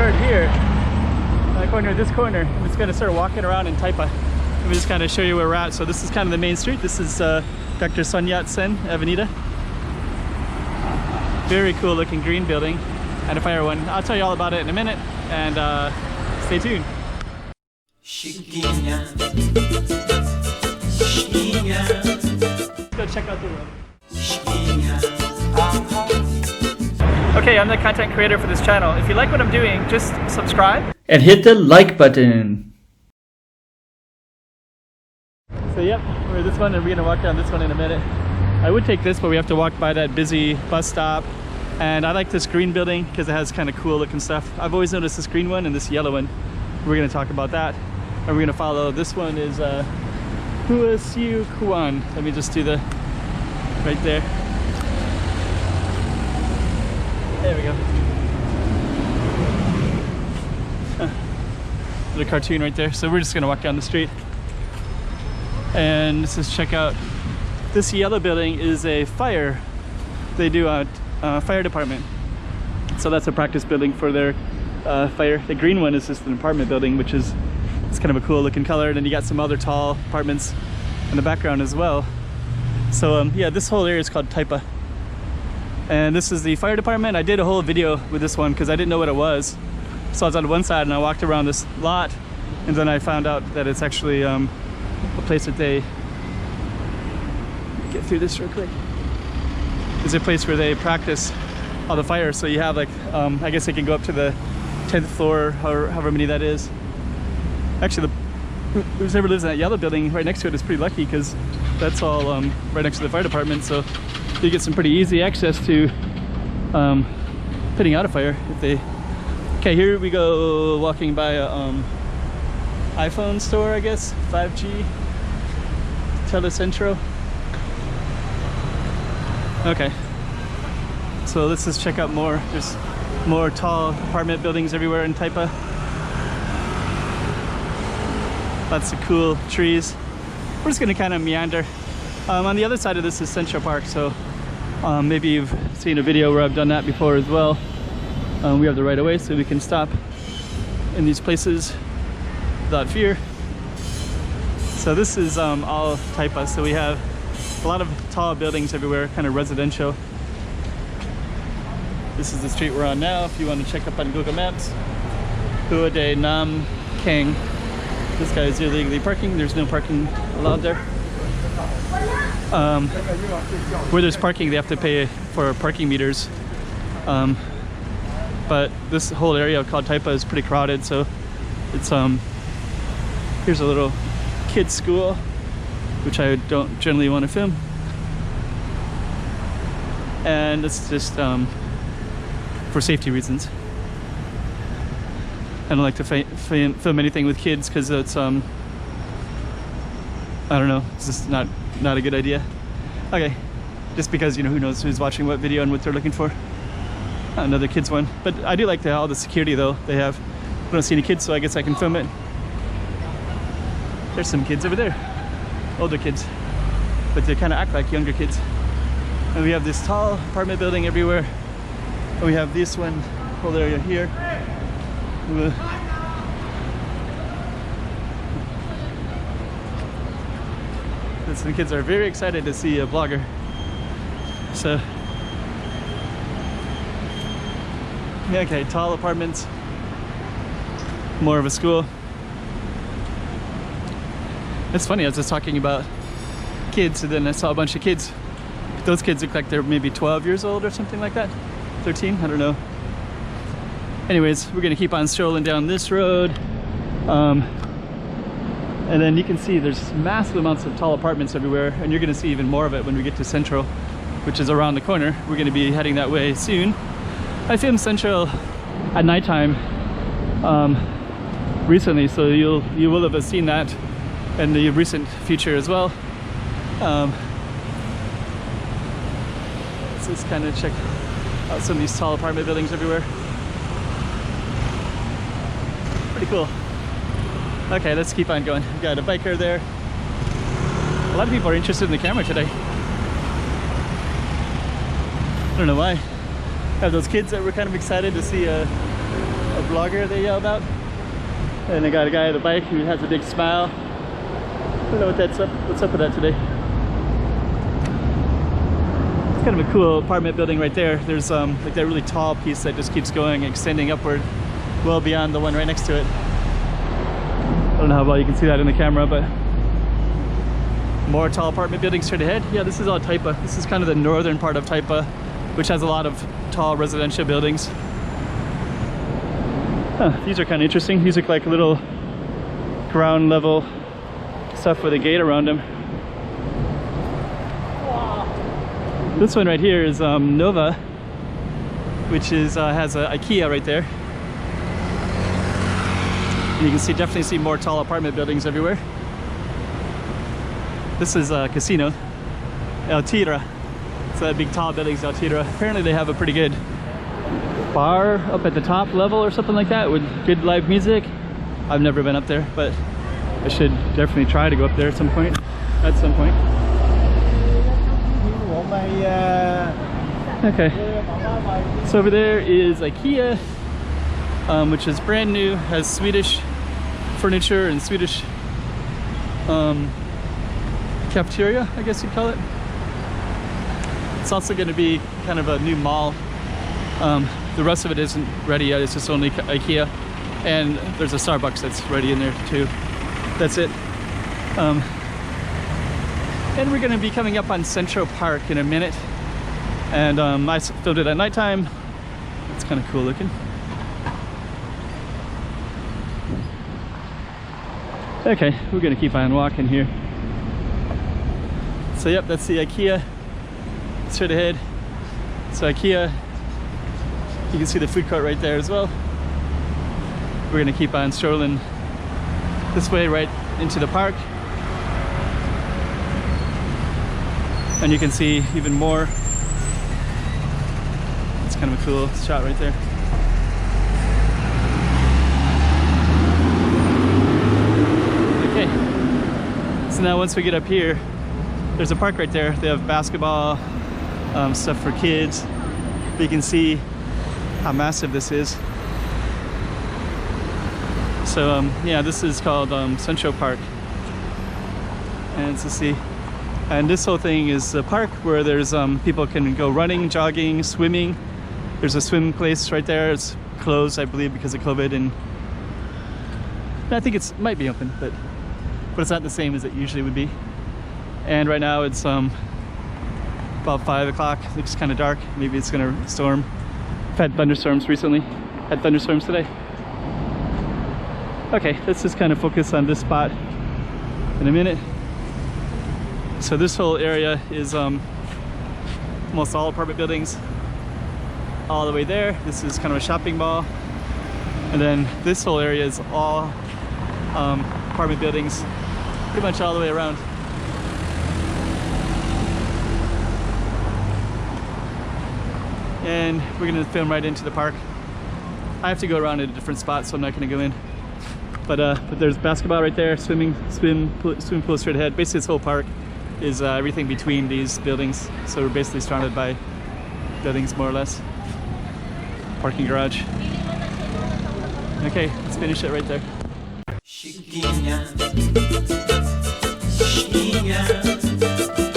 start here. This corner. I'm just gonna start walking around in Taipa. Let me just kind of show you where we're at. So this is kind of the main street. This is Dr. Sun Yat-Sen Avenida. Very cool looking green building and a fire one. I'll tell you all about it in a minute, and stay tuned. Let's go check out the road. Okay, I'm the content creator for this channel. If you like what I'm doing, just subscribe and hit the like button. So yep, we're this one and we're gonna walk down this one in a minute. I would take this, but we have to walk by that busy bus stop. And I like this green building because it has kind of cool looking stuff. I've always noticed this green one and this yellow one. We're gonna talk about that. And we're gonna follow, this one is Hua Siu Kuan. Let me just do the, right there. There we go. The cartoon right there. So we're just gonna walk down the street. And let's just check out, this yellow building is a fire. They do a fire department. So that's a practice building for their fire. The green one is just an apartment building, which is, it's kind of a cool looking color. And then you got some other tall apartments in the background as well. So yeah, this whole area is called Taipa. And this is the fire department. I did a whole video with this one because I didn't know what it was. So I was on one side and I walked around this lot, and then I found out that it's actually a place that they, get through this real quick. It's a place where they practice all the fires. So you have like, I guess they can go up to the 10th floor, however many that is. Actually, whoever lives in that yellow building right next to it is pretty lucky because that's all right next to the fire department. So you get some pretty easy access to putting out a fire if they. Okay, here we go walking by a iPhone store, I guess, 5G, Telecentro. Okay, so let's just check out more. There's more tall apartment buildings everywhere in Taipa. Lots of cool trees. We're just gonna kind of meander. On the other side of this is Central Park, so maybe you've seen a video where I've done that before as well. We have the right of way, so we can stop in these places without fear. So this is all Taipa, so we have a lot of tall buildings everywhere, kind of residential. This is the street we're on now, if you want to check up on Google Maps. Hua de Nam Kang. This guy is illegally parking. There's no parking allowed there. Where there's parking, they have to pay for parking meters. But this whole area called Taipa is pretty crowded, so it's here's a little kids school, which I don't generally want to film. And it's just for safety reasons. I don't like to film anything with kids because it's I don't know, it's just not a good idea. Okay, just because, you know, who knows who's watching what video and what they're looking for. Another kids one, but I do like all the security though they have. I don't see any kids, so I guess I can film it. There's some kids over there, older kids, but they kind of act like younger kids. And we have this tall apartment building everywhere, and we have this one whole area here. Some kids are very excited to see a vlogger. So okay, tall apartments, more of a school. It's funny, I was just talking about kids, and then I saw a bunch of kids. Those kids look like they're maybe 12 years old or something like that. 13, I don't know. Anyways, we're gonna keep on strolling down this road. And then you can see there's massive amounts of tall apartments everywhere, and you're gonna see even more of it when we get to Central, which is around the corner. We're gonna be heading that way soon. I filmed Central at nighttime recently, so you will have seen that in the recent future as well. Let's just kind of check out some of these tall apartment buildings everywhere. Pretty cool. Okay, let's keep on going. We've got a biker there. A lot of people are interested in the camera today. I don't know why. Have those kids that were kind of excited to see a vlogger they yelled out. And I got a guy on the bike who has a big smile. I don't know what's up with that today. It's kind of a cool apartment building right there. There's like that really tall piece that just keeps going, extending upward, well beyond the one right next to it. I don't know how well you can see that in the camera, but more tall apartment buildings straight ahead. Yeah, this is all Taipa. This is kind of the northern part of Taipa, which has a lot of tall residential buildings. These are kind of interesting. These look like little ground level stuff with a gate around them. Wow. This one right here is Nova, which is has a IKEA right there. And you can definitely see more tall apartment buildings everywhere. This is a casino, El Tira. So that big tall building's El Tira. Apparently they have a pretty good bar up at the top level or something like that with good live music. I've never been up there, but I should definitely try to go up there at some point. Okay. So over there is IKEA, which is brand new, has Swedish furniture and Swedish cafeteria, I guess you'd call it. It's also going to be kind of a new mall. The rest of it isn't ready yet, it's just only IKEA. And there's a Starbucks that's ready in there too. That's it. And we're going to be coming up on Central Park in a minute. And I filmed it at nighttime. It's kind of cool looking. Okay, we're going to keep on walking here. So yep, that's the IKEA straight ahead. So IKEA, you can see the food court right there as well. We're gonna keep on strolling this way right into the park. And you can see even more. It's kind of a cool shot right there. Okay, so now once we get up here, there's a park right there. They have basketball, stuff for kids. But you can see how massive this is. So yeah, this is called Central Park. And let's see. And this whole thing is a park where there's people can go running, jogging, swimming. There's a swim place right there. It's closed, I believe, because of COVID, and I think it might be open, but it's not the same as it usually would be. And right now it's about 5 o'clock. Looks kind of dark. Maybe it's gonna storm. I've had thunderstorms recently. Had thunderstorms today. Okay, let's just kind of focus on this spot in a minute. So this whole area is almost all apartment buildings all the way there. This is kind of a shopping mall. And then this whole area is all apartment buildings pretty much all the way around. And we're gonna film right into the park. I have to go around at a different spot, so I'm not gonna go in. But there's basketball right there, swimming pool straight ahead. Basically this whole park is everything between these buildings. So we're basically surrounded by buildings more or less. Parking garage. Okay, let's finish it right there. Chiquinha, chiquinha.